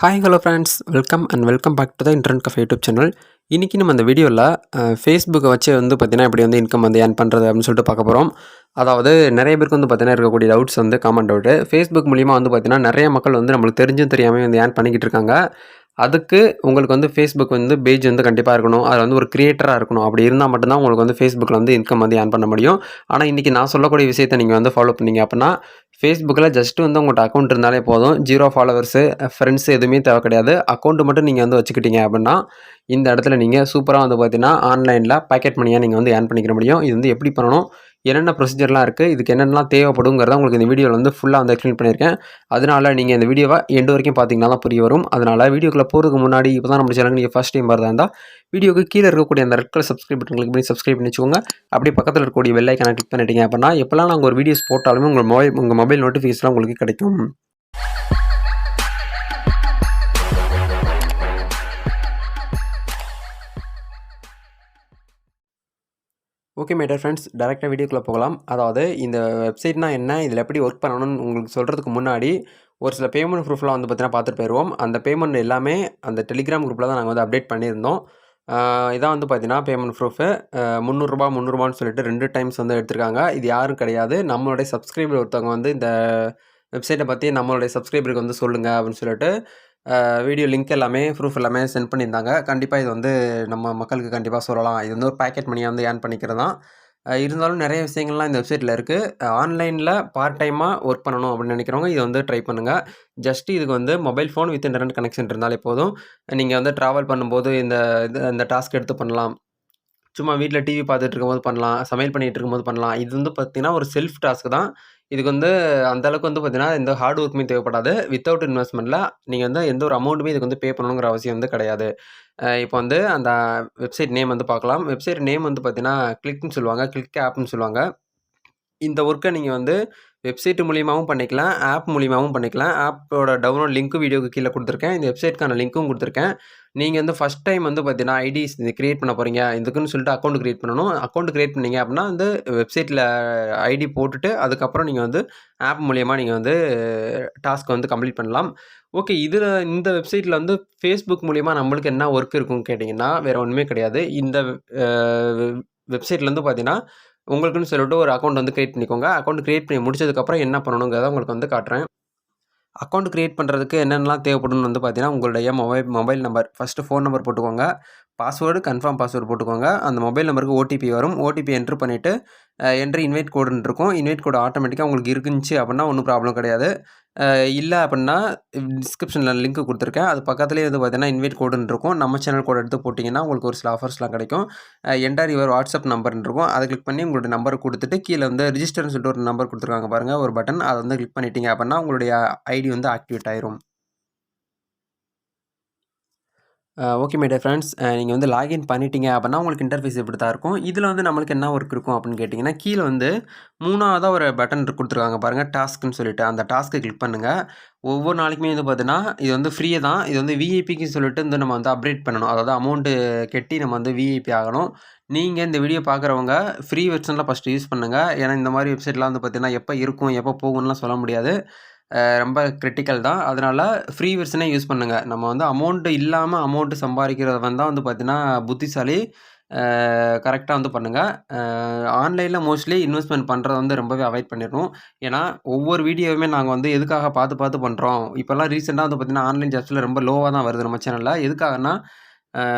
Hi hello friends welcome back to the internet cafe YouTube channel. இன்றைக்கி நம்ம அந்த வீடியோவில் ஃபேஸ்புக்கை வச்சு பார்த்தீங்கன்னா எப்படி இன்கம் ஏர்ன் பண்ணுறது அப்படின்னு சொல்லிட்டு பார்க்க போகிறோம். அதாவது நிறைய பேருக்கு பார்த்தீங்கன்னா இருக்கக்கூடிய டவுட்ஸ் காமன் டவுட்டு. ஃபேஸ்புக் மூலிமா பார்த்தீங்கன்னா நிறைய மக்கள் நம்மளுக்கு தெரிஞ்சும் தெரியாமல் ஏர்ன் பண்ணிக்கிட்டு இருக்காங்க. அதுக்கு உங்களுக்கு ஃபேஸ்புக் பேஜ் கண்டிப்பாக இருக்கணும். அதில் ஒரு கிரியேட்டராக இருக்கணும். அப்படி இருந்தால் மட்டும்தான் உங்களுக்கு ஃபேஸ்புக்கில் இன்கம் ஏர்ன் பண்ண முடியும். ஆனால் இன்றைக்கி நான் சொல்லக்கூடிய விஷயத்தை நீங்கள் ஃபாலோ பண்ணீங்க அப்படின்னா ஃபேஸ்புக்கில் ஜஸ்ட் உங்கள்கிட்ட அக்கௌண்ட் இருந்தாலே போதும். 0 ஃபாலோவர்ஸு, ஃப்ரெண்ட்ஸ் எதுவுமே தேவை கிடையாது. அக்கௌண்ட்டு மட்டும் நீங்கள் வச்சுக்கிட்டீங்க அப்படின்னா இந்த இடத்துல நீங்கள் சூப்பராக பார்த்தீங்கன்னா ஆன்லைனில் பாக்கெட் மணியாக நீங்கள் ஏர்ன் பண்ணிக்கிற முடியும். இது எப்படி பண்ணணும், என்னென்ன ப்ரொசீஜர்லாம் இருக்குது, இதுக்கு என்னென்னலாம் தேவைப்படுங்கிறத உங்களுக்கு இந்த வீடியோவில் ஃபுல்லாக எக்ஸ்பிளைன் பண்ணியிருக்கேன். அதனால் நீங்கள் இந்த வீடியோவை எண்டு வரைக்கும் பார்த்தீங்கன்னா தான் புரிய வரும். அதனால் வீடியோக்குள்ளே போகிறதுக்கு முன்னாடி இப்போ தான் நம்ம சேனலுக்கு நீங்கள் ஃபஸ்ட் டைம் வரதா இருந்தால் வீடியோக்கு கீழே இருக்கக்கூடிய அந்த red colour subscribe button click பண்ணி சப்ஸ்கிரைப் பண்ணி வச்சுக்கோங்க. அப்படியே பக்கத்தில் இருக்கக்கூடிய பெல் ஐக்கானை கிளிக் பண்ணிட்டீங்க அப்படின்னா எப்போல்லாம் நாங்கள் ஒரு வீடியோஸ் போட்டாலுமே உங்கள் மொபைல் நோட்டிஃபிகேஷன் உங்களுக்கு கிடைக்கும். ஓகே மை டியர் ஃப்ரெண்ட்ஸ், டேரெக்டாக வீடியோக்குள்ளே போகலாம். அதாவது இந்த வெப்சைட்னா என்ன, இதில் எப்படி ஒர்க் பண்ணணும்னு உங்களுக்கு சொல்கிறதுக்கு முன்னாடி ஒரு சில பேமெண்ட் ப்ரூஃப்லாம் பார்த்தீங்கன்னா பார்த்துட்டு போயிடுவோம். அந்த பேமெண்ட் எல்லாமே அந்த டெலிகிராம் குரூப்பில் தான் நாங்கள் அப்டேட் பண்ணியிருந்தோம். இதான் பார்த்தீங்கன்னா பேமெண்ட் ப்ரூஃபு. ₹300 சொல்லிட்டு 2 டைம்ஸ் எடுத்திருக்காங்க. இது யாரும் கிடையாது, நம்மளுடைய சப்ஸ்கிரைபர் ஒருத்தவங்க இந்த வெப்சைட்டை பற்றி நம்மளுடைய சப்ஸ்கிரைபருக்கு சொல்லுங்கள் அப்படின்னு சொல்லிட்டு வீடியோ லிங்க் எல்லாமே ப்ரூஃப் எல்லாமே சென்ட் பண்ணியிருந்தாங்க. கண்டிப்பாக இது நம்ம மக்களுக்கு கண்டிப்பாக சொல்லலாம். இது ஒரு பாக்கெட் மணியாக ஏர்ன் பண்ணிக்கிறது தான். இருந்தாலும் நிறைய விஷயங்கள்லாம் இந்த வெப்சைட்டில் இருக்குது. ஆன்லைனில் பார்ட் டைமாக ஒர்க் பண்ணணும் அப்படின்னு நினைக்கிறவங்க இதை ட்ரை பண்ணுங்கள். ஜஸ்ட்டு இதுக்கு mobile phone with internet connection இருந்தாலே போதும். நீங்கள் ட்ராவல் பண்ணும்போது இந்த டாஸ்க் எடுத்து பண்ணலாம். சும்மா வீட்டில் டிவி பார்த்துட்டு இருக்கும்போது பண்ணலாம், சமையல் பண்ணிகிட்டு இருக்கும்போது பண்ணலாம். இது பார்த்தீங்கன்னா ஒரு செல்ஃப் டாஸ்க் தான். இதுக்கு அந்த அளவுக்கு பார்த்தீங்கன்னா எந்த ஹார்ட் ஒர்க்குமே தேவைப்படாது. வித்தவுட் இன்வெஸ்ட்மெண்ட்டில் நீங்கள் எந்த ஒரு அமௌண்ட்டுமே இதுக்கு பே பண்ணணுங்கிற அவசியம் கிடையாது. இப்போ அந்த வெப்சைட் நேம் பார்க்கலாம். வெப்சைட் நேம் பார்த்தீங்கன்னா கிளிக்னு சொல்லுவாங்க, கிளிக் ஆப்னு சொல்லுவாங்க. இந்த ஒர்க்கை நீங்கள் வெப்சைட் மூலியமாகவும் பண்ணிக்கலாம், ஆப் மூலியமாகவும் பண்ணிக்கலாம். ஆப்போட டவுன்லோட் லிங்க்கும் வீடியோக்கு கீழே கொடுத்துருக்கேன். இந்த வெப்சைட்க்கான லிங்க்கும் கொடுத்துருக்கேன். நீங்கள் ஃபஸ்ட் டைம் பார்த்தீங்கன்னா ஐடிஸ் கிரியேட் பண்ண போகிறீங்க. இதுக்குன்னு சொல்லிட்டு அக்கௌண்ட் கிரியேட் பண்ணணும். அக்கௌண்ட் கிரியேட் பண்ணீங்க அப்படின்னா வெப்சைட்டில் ஐடி போட்டுட்டு அதுக்கப்புறம் நீங்கள் ஆப் மூலியமாக நீங்கள் டாஸ்க் கம்ப்ளீட் பண்ணலாம். ஓகே, இதில் இந்த வெப்சைட்டில் ஃபேஸ்புக் மூலியமாக நம்மளுக்கு என்ன ஒர்க் இருக்குன்னு கேட்டிங்கன்னா வேறு ஒன்றுமே கிடையாது. இந்த வெப்சைட்லேருந்து பார்த்தீங்கன்னா உங்களுக்குன்னு சொல்லிட்டு ஒரு அக்கௌண்ட் கிரியேட் பண்ணிக்கோங்க. அக்கௌண்ட் கிரியேட் பண்ணி முடிச்சதுக்கப்புறம் என்ன பண்ணணுங்கிறத உங்களுக்கு காட்டுறேன். அக்கௌண்ட் கிரியேட் பண்ணுறதுக்கு என்னென்னலாம் தேவைப்படும்னு பார்த்தீங்கன்னா உங்களுடைய mobile number, first phone number போட்டுக்கோங்க. பாஸ்வேர்டு கன்ஃபார்ம் பாஸ்வேர்டு போட்டுக்கோங்க. அந்த மொபைல் நம்பருக்கு ஓடிபி வரும். ஓடிபி என்ட்ரு பண்ணிவிட்டு என்ட்ரு இன்வைட் கோடுன்னு இருக்கும். இன்வைட் கோடு ஆட்டோமேட்டிக்காக உங்களுக்கு இருந்துச்சு அப்படின்னா ஒன்றும் ப்ராப்ளம் கிடையாது. இல்லை அப்படின்னா டிஸ்கிரிப்ஷனில் லிங்க் கொடுத்துருக்கேன். அது பக்கத்துலேயே பார்த்தீங்கன்னா இன்வைட் கோடுன்னு இருக்கும். நம்ம சேனல் கோடு எடுத்து போட்டிங்கன்னா உங்களுக்கு ஒரு சில ஆஃபர்ஸ்லாம் கிடைக்கும். என்டர் யுவர் வாட்ஸ்அப் நம்பர்னு இருக்கும். அதை கிளிக் பண்ணி உங்களுடைய நம்பரை கொடுத்துட்டு கீழே ரிஜிஸ்டர்னு சொல்லிட்டு ஒரு நம்பர் கொடுத்துருக்காங்க பாருங்கள், ஒரு பட்டன். அதை கிளிக் பண்ணிட்டீங்க அப்படின்னா உங்களுடைய ஐடி ஆக்டிவேட் ஆயிரும். ஓகே மை டியர் ஃப்ரெண்ட்ஸ், நீங்கள் லாகின் பண்ணிட்டீங்க அப்படின்னா உங்களுக்கு இன்டர்ஃபேஸ் இப்படி தான் இருக்கும். இதில் நம்மளுக்கு என்ன ஒர்க் இருக்கும் அப்படின்னு கேட்டிங்கன்னா கீழே 3ஆவதா ஒரு பட்டன் கொடுத்துருக்காங்க பாருங்கள், டாஸ்க்குன்னு சொல்லிட்டு. அந்த டாஸ்க்கை கிளிக் பண்ணுங்கள். ஒவ்வொரு நாளைக்குமே பார்த்தீங்கன்னா இது ஃப்ரீ தான். இது விஐபிக்கு சொல்லிட்டு நம்ம அப்டேட் பண்ணணும். அதாவது அமௌண்ட்டு கட்டி நம்ம விஐபி ஆகணும். நீங்கள் இந்த வீடியோ பார்க்குறவங்க ஃப்ரீ வெர்ஷனில் ஃபஸ்ட்டு யூஸ் பண்ணுங்கள். ஏன்னா இந்த மாதிரி வெப்சைட்லாம் பார்த்தீங்கன்னா எப்போ இருக்கும் எப்போ போகும்லாம் சொல்ல முடியாது. ரொம்ப கிரிட்டிக்கல் தான். அதனால் ஃப்ரீ வெர்ஷனே யூஸ் பண்ணுங்கள். நம்ம அமௌண்ட்டு இல்லாமல் அமௌண்ட்டு சம்பாதிக்கிறவன் தான் பார்த்தீங்கன்னா புத்திசாலி. கரெக்டாக பண்ணுங்கள். ஆன்லைனில் மோஸ்ட்லி இன்வெஸ்ட்மெண்ட் பண்ணுறத ரொம்பவே அவாய்ட் பண்ணிடணும். ஏன்னா ஒவ்வொரு வீடியோவுமே நாங்கள் எதுக்காக பார்த்து பார்த்து பண்ணுறோம். இப்போல்லாம் ரீசெண்டாக பார்த்தீங்கன்னா ஆன்லைன் ஜாப்ஸில் ரொம்ப லோவாக தான் வருது நம்ம சேனலில். எதுக்காகனா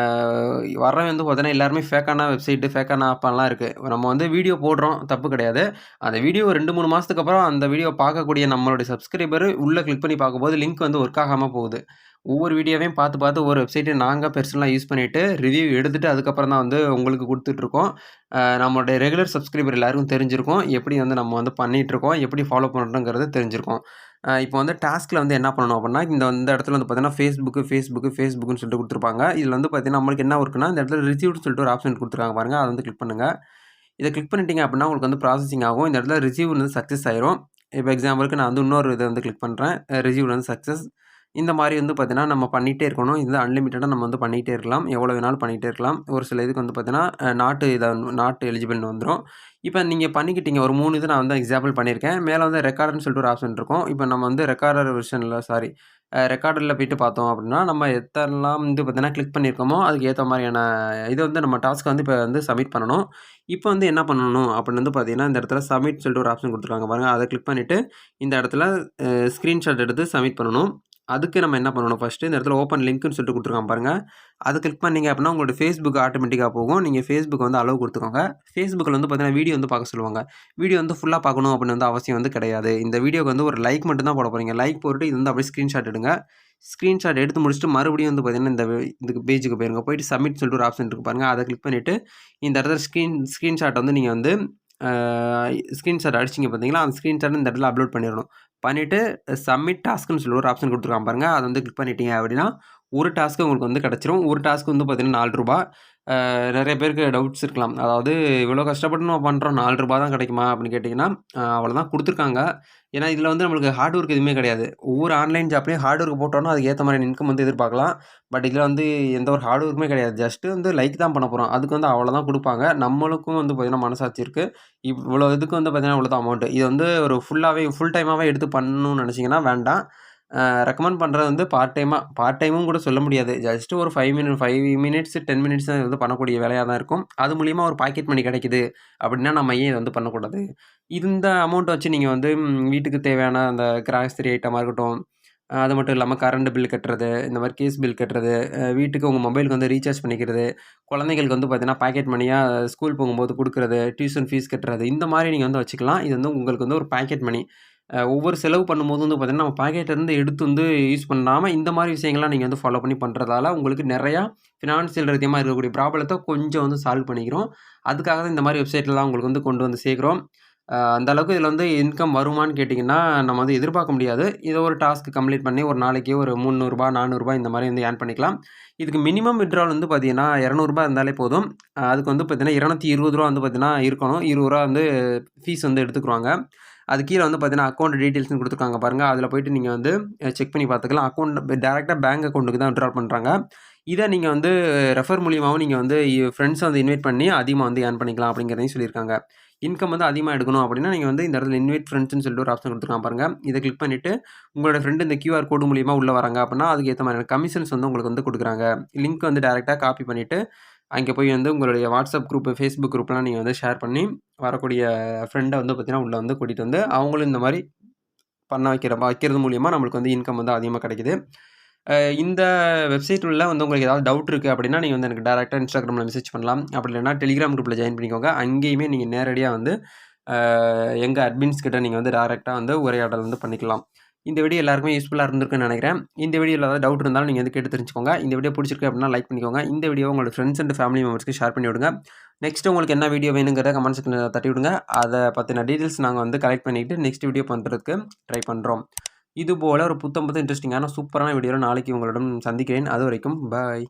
வர்றவன் பார்த்தீங்கன்னா எல்லாருமே ஃபேக்கான வெப்சைட்டு, ஃபேக்கான ஆப்பெல்லாம் இருக்குது. நம்ம வீடியோ போடுறோம், தப்பு கிடையாது. அந்த வீடியோ 2, 3 மாதத்துக்கு அப்புறம் அந்த வீடியோ பார்க்கக்கூடிய நம்மளுடைய சப்ஸ்கிரைபர் உள்ளே கிளிக் பண்ணி பார்க்கும்போது லிங்க் ஒர்க் ஆகாமல் போகுது. ஒவ்வொரு வீடியோவையும் பார்த்து பார்த்து ஒவ்வொரு வெப்சைட்டை நாங்கள் பெர்சனலாக யூஸ் பண்ணிவிட்டு ரிவ்யூ எடுத்துகிட்டு அதுக்கப்புறம் தான் உங்களுக்கு கொடுத்துட்ருக்கோம். நம்மளுடைய ரெகுலர் சப்ஸ்கிரைபர் எல்லாருக்கும் தெரிஞ்சிருக்கும். எப்படி நம்ம பண்ணிகிட்ருக்கோம், எப்படி ஃபாலோ பண்ணுறோங்கிறது தெரிஞ்சிருக்கும். இப்போ டாஸ்கில் என்ன பண்ணணும் அப்படின்னா இந்த இடத்துல பார்த்தீங்கன்னா ஃபேஸ்புக்குன்னு சொல்லிட்டு கொடுத்துருப்பாங்க. இதில் பார்த்தீங்கன்னா நம்மளுக்கு என்ன ஒர்க்குனா இந்த இடத்துல ரிசீவ்டுன்னு சொல்லிட்டு ஒரு ஆப்ஷன் கொடுத்துருக்காங்க பாருங்கள், அதை கிளிக் பண்ணுங்கள். இதை கிளிக் பண்ணிட்டீங்க அப்படின்னா உங்களுக்கு ப்ராசஸிங் ஆகும். இந்த இடத்துல ரிசீவ் சக்ஸஸ் ஆயிரும். இப்போ எக்ஸாம்பிளுக்கு நான் இன்னொரு இதை கிளிக் பண்ணுறேன். Receive success. இந்த மாரி வந்து பார்த்தீங்கன்னா, நம்ம பண்ணிட்டே இருக்கணும். இது அன்லிமிட்டடா நம்ம வந்து பண்ணிட்டே இருக்கலாம். எவ்வளோ வேணாலும் பண்ணிட்டே இருக்கலாம். ஒரு சில இதுக்கு வந்து பார்த்தீங்கன்னா, நாட் எலிஜிபிள்னு வந்துரும். இப்ப நீங்க பண்ணிக்கிட்டீங்க. ஒரு 3 இது நான் வந்து எக்ஸாம்பிள் பண்ணியிருக்கேன். மேல வந்து ரெக்கார்டர்ன்னு சொல்லிட்டு ஒரு ஆப்ஷன் இருக்கும். இப்ப நம்ம வந்து ரெக்கார்டர் வெர்ஷன்ல சாரி ரெக்கார்டர்ல போயிட்டு பார்த்தோம் அப்படின்னா, நம்ம எத்தனலாம் வந்து பார்த்தீங்கன்னா, கிளிக் பண்ணியிருக்கோமோ, அதுக்கு ஏத்த மாரியான இத வந்து நம்ம டாஸ்க்க வந்து இப்ப வந்து சப்மிட் பண்ணணும். இப்ப வந்து என்ன பண்ணணும் அப்படின்னு வந்து பார்த்தீங்கன்னா, இந்த இடத்துல சப்மிட் சொல்லிட்டு ஒரு ஆப்ஷன் குடுத்துருக்காங்க பாருங்க. அத கிளிக் பண்ணிட்டு, இந்த இடத்துல ஸ்கிரீன்ஷாட் எடுத்து சப்மிட் பண்ணணும். அதுக்கு நம்ம என்ன பண்ணணும் ஃபர்ஸ்ட்டு இந்த இடத்துல ஓப்பன் லிங்க்ன்னு சொல்லிட்டு குடுத்துருக்கான் பாருங்க. அத கிளிக் பண்ணீங்க அப்படின்னா, உங்களோட Facebook ஆட்டோமேட்டிக்கா போகும். நீங்க Facebook வந்து அலோவ் குடுத்துக்கோங்க. Facebookல வந்து பார்த்தீங்கன்னா, வீடியோ வந்து பார்க்க சொல்லுவாங்க. வீடியோ வந்து ஃபுல்லா பார்க்கணும் அப்படின்னு வந்து அவசியம் வந்து கிடையாது. இந்த வீடியோக்கு வந்து ஒரு லைக் மட்டும் தான் போட போறீங்க. லைக் போட்டுட்டு இது வந்து அப்படியே ஸ்கிரீன்ஷாட் எடுங்க. ஸ்கிரீன்ஷாட் எடுத்து முடிச்சுட்டு மறுபடியும் வந்து பார்த்தீங்கன்னா, இதுக்கு பேஜுக்கு போயிருங்க. போயிட்டு சப்மிட் சொல்லிட்டு ஒரு ஆப்ஷன் இருக்கு பாருங்க. அத கிளிக் பண்ணிட்டு, இந்த இடத்துல ஸ்கிரீன்ஷாட் வந்து நீங்க வந்து ஆ ஸ்கிரீன்ஷாட் அடிச்சீங்க பார்த்தீங்களா, அந்த ஸ்கிரீன்ஷாட் இந்த இடத்துல அப்லோட் பண்ணிறணும். பண்ணிட்டு சப்மிட் டாஸ்க்ன்னு சொல்லி ஒரு ஆப்ஷன் குடுத்துருக்கான் பாருங்க. அத வந்து கிளிக் பண்ணிட்டீங்க அப்படின்னா, ஒரு டாஸ்க் உங்களுக்கு வந்து கிடைச்சிரும். ஒரு டாஸ்க் வந்து பார்த்தீங்கன்னா ரூ. 4. நெறைய பேருக்கு டவுட்ஸ் இருக்கலாம். அதாவது இவ்வளோ கஷ்டப்பட்டு நம்ம பண்றோம் ரூ. 4 தான் கிடைக்குமா? அப்படின்னு கேட்டீங்கன்னா, அவ்வளோதான் குடுத்துருக்காங்க. ஏன்னா, இதில வந்து நம்மளுக்கு ஹார்ட் ஒர்க் எதுவுமே கிடையாது. ஒவ்வொரு ஆன்லைன் ஜாப்லயும் ஹார்ட் ஒர்க் போட்டோம்னா, அதுக்கு ஏத்த மாரியான இன்கம் வந்து எதிர்பார்க்கலாம். பட் இதில வந்து எந்த ஒரு ஹார்ட் ஒர்க்குமே கிடையாது. ஜஸ்ட் வந்து லைக் தான் பண்ண போறோம். அதுக்கு வந்து அவ்வளோதான் குடுப்பாங்க. நம்மளுக்கும் வந்து பார்த்தீங்கன்னா, மனசாட்சி இருக்கு. இவ்வளோ இதுக்கு வந்து பார்த்தீங்கன்னா, இவ்வளோ தான் அமௌண்ட். இது வந்து ஒரு ஃபுல் டைமாவே எடுத்து பண்ணணும்னு நெனச்சீங்கன்னா வேண்டாம். ரெக்கமெண்ட் பண்றது வந்து பார்ட் டைமும் கூட சொல்ல முடியாது. ஜஸ்ட் ஒரு 5 மினிட்ஸ் 10 மினிட்ஸ் தான் இது வந்து பண்ணக்கூடிய வேலையா தான் இருக்கும். அது மூலியமா ஒரு பாக்கெட் மணி கிடைக்குது அப்படின்னா, நம்ம ஏன் இத வந்து பண்ணக்கூடாது? இந்த அமௌண்ட்ட வச்சு நீங்க வந்து வீட்டுக்கு தேவையான அந்த கிராசரி ஐட்டமா இருக்கட்டும், அது மட்டும் இல்லாம கரண்ட் பில் கட்டுறது, இந்த மாரி கேஸ் பில் கட்டுறது, வீட்டுக்கு உங்க மொபைலுக்கு வந்து ரீசார்ஜ் பண்ணிக்கிறது, குழந்தைகளுக்கு வந்து பார்த்தீங்கன்னா, பாக்கெட் மணியா ஸ்கூல் போகும்போது குடுக்குறது, டியூஷன் ஃபீஸ் கட்டுறது, இந்த மாரி நீங்க வந்து வச்சுக்கலாம். இது வந்து உங்களுக்கு வந்து ஒரு பாக்கெட் மணி. ஒவ்வொரு செலவு பண்ணும்போது வந்து பார்த்தீங்கன்னா, நம்ம பாக்கெட்லேருந்து எடுத்து வந்து யூஸ் பண்ணாம, இந்த மாரி விஷயங்கள்லாம் நீங்க வந்து ஃபாலோ பண்ணி பண்றதால, உங்களுக்கு நெறையா ஃபினான்சியல் ரீதியமா இருக்கக்கூடிய ப்ராப்ளத்த கொஞ்சம் வந்து சால்வ் பண்ணிக்கிறோம். அதுக்காக தான் இந்த மாரி வெப்சைட்லாம் உங்களுக்கு வந்து கொண்டு வந்து சேர்க்கிறோம். அந்த அளவுக்கு இதில வந்து இன்கம் வருமான்னு கேட்டீங்கன்னா, நம்ம வந்து எதிர்பார்க்க முடியாது. இத ஒரு டாஸ்க் கம்ப்ளீட் பண்ணி ஒரு நாளைக்கு ஒரு ரூ. 300 ரூ. 400 இந்த மாரி வந்து ஏர்ன் பண்ணிக்கலாம். இதுக்கு மினிமம் வித்ட்ராவல் வந்து பார்த்தீங்கன்னா, ரூ. 200 இருந்தாலே போதும். அதுக்கு வந்து பார்த்தீங்கன்னா, ரூ. 220 வந்து பார்த்தீங்கன்னா இருக்கணும். ரூ. 20 வந்து ஃபீஸ் வந்து எடுத்துக்குருவாங்க. அது கீழ வந்து பார்த்தீங்கன்னா, அக்கவுண்ட் டீட்டெயில்ஸ்ன்னு குடுத்துருக்காங்க பாருங்க. அதில போயிட்டு நீங்க வந்து செக் பண்ணி பார்த்துக்கலாம். டைரக்ட்டா பேங்க் அக்கவுண்ட்டுக்கு தான் வித்ட்ரா பண்றாங்க. இத நீங்க வந்து ரெஃபர் மூலியமாவும் நீங்க வந்து ஃப்ரெண்ட்ஸ வந்து இன்வைட் பண்ணி அதிகமா வந்து ஏர்ன் பண்ணிக்கலாம் அப்படிங்கிறதையும் சொல்லியிருக்காங்க. இன்கம் வந்து அதிகமா எடுக்கணும் அப்படின்னா, நீங்க வந்து இந்த இடத்துல இன்வைட் ஃப்ரெண்ட்ஸ்ன்னு சொல்லிட்டு ஒரு ஆப்ஷன் குடுத்துருக்கான் பாருங்க. இத கிளிக் பண்ணிட்டு, உங்களோட ஃப்ரெண்ட் இந்த கியூஆர் கோடு மூலியமா உள்ள வராங்க அப்படின்னா, அதுக்கு ஏத்த மாதிரியான கமிஷன்ஸ் வந்து உங்களுக்கு வந்து குடுக்குறாங்க. லிங்க் வந்து டைரக்ட்டா காப்பி பண்ணிட்டு, அங்கே போய் வந்து உங்களுடைய வாட்ஸ்அப் குரூப், Facebook குரூப்லாம் நீங்க வந்து ஷேர் பண்ணி, வரக்கூடிய ஃப்ரெண்ட வந்து பார்த்தீங்கன்னா, உள்ள வந்து கூட்டிட்டு வந்து, அவங்களும் இந்த மாரி வைக்கிறது மூலியமா நம்மளுக்கு வந்து இன்கம் வந்து அதிகமா கிடைக்குது. இந்த வெப்சைட் உள்ள வந்து உங்களுக்கு ஏதாவது டவுட் இருக்கு அப்படின்னா, நீங்க வந்து எனக்கு டைரக்ட்டா Instagramல மெசேஜ் பண்ணலாம். அப்படி இல்லன்னா Telegram குரூப்ல ஜாயின் பண்ணிக்கோங்க. அங்கேயுமே நீங்க நேரடியா வந்து அ எங்க அட்மின்ஸ் கிட்ட நீங்க வந்து டைரக்ட்டா வந்து உரையாடல் வந்து பண்ணிக்கலாம். இந்த வீடியோ எல்லாருக்குமே யூஸ்ஃபுல்லா இருந்திருக்குன்னு நெனைக்கிறேன். இந்த வீடியோல ஏதாவது டவுட் இருந்தாலும் நீங்க வந்து கேட்டு தெரிஞ்சுக்கோங்க. இந்த வீடியோ புடிச்சிருக்கு அப்படின்னா லைக் பண்ணிக்கோங்க. இந்த வீடியோவ உங்களோட ஃப்ரெண்ட்ஸ் அண்ட் ஃபேமிலி மெம்பர்ஸ்க்கு ஷேர் பண்ணி விடுங்க. நெக்ஸ்ட் உங்களுக்கு என்ன வீடியோ வேணுங்கிறத கமெண்ட் செக்ஷன்ல தட்டி விடுங்க. அத பத்தின டீட்டெயில்ஸ் நாங்க வந்து கலெக்ட் பண்ணிட்டு நெக்ஸ்ட் வீடியோ பண்றதுக்கு ட்ரை பண்றோம். இதுபோல ஒரு புத்தம் புது இன்ட்ரஸ்டிங்கான சூப்பரான வீடியோல நாளைக்கு உங்களிடம் சந்திக்கிறேன். அதுவரைக்கும் பாய்.